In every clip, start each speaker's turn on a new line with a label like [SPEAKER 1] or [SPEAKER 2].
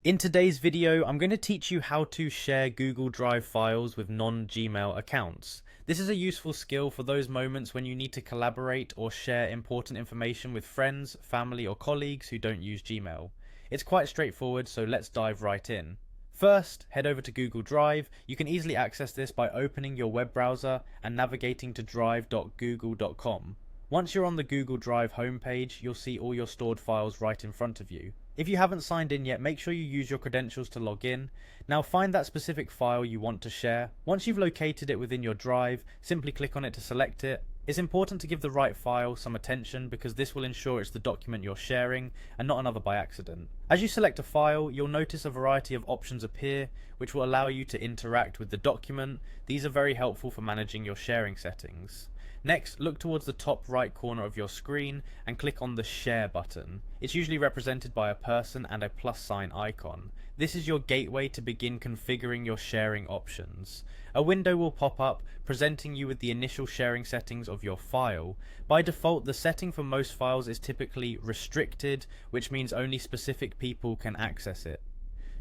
[SPEAKER 1] In today's video, I'm going to teach you how to share Google Drive files with non-Gmail accounts. This is a useful skill for those moments when you need to collaborate or share important information with friends, family, or colleagues who don't use Gmail. It's quite straightforward, so let's dive right in. First, head over to Google Drive. You can easily access this by opening your web browser and navigating to drive.google.com. Once you're on the Google Drive homepage, you'll see all your stored files right in front of you. If you haven't signed in yet, make sure you use your credentials to log in. Now find that specific file you want to share. Once you've located it within your drive, simply click on it to select it. It's important to give the right file some attention because this will ensure it's the document you're sharing and not another by accident. As you select a file, you'll notice a variety of options appear which will allow you to interact with the document. These are very helpful for managing your sharing settings. Next, look towards the top right corner of your screen and click on the Share button. It's usually represented by a person and a plus sign icon. This is your gateway to begin configuring your sharing options. A window will pop up presenting you with the initial sharing settings of your file. By default, the setting for most files is typically restricted, which means only specific people can access it.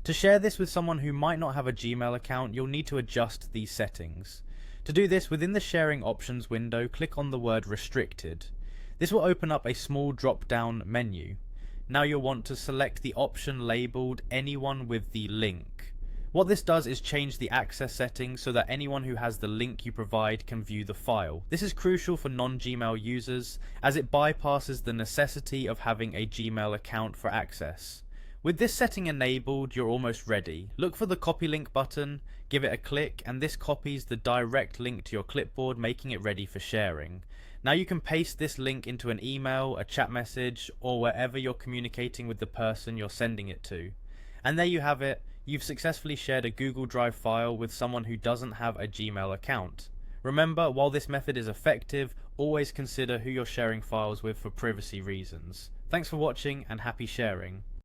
[SPEAKER 1] To share this with someone who might not have a Gmail account, you'll need to adjust these settings. To do this, within the sharing options window, click on the word restricted. This will open up a small drop-down menu. Now you'll want to select the option labeled anyone with the link. What this does is change the access settings so that anyone who has the link you provide can view the file. This is crucial for non-Gmail users as it bypasses the necessity of having a Gmail account for access. With this setting enabled, you're almost ready. Look for the copy link button, give it a click, and this copies the direct link to your clipboard, making it ready for sharing. Now you can paste this link into an email, a chat message, or wherever you're communicating with the person you're sending it to. And there you have it. You've successfully shared a Google Drive file with someone who doesn't have a Gmail account. Remember, while this method is effective, always consider who you're sharing files with for privacy reasons. Thanks for watching and happy sharing.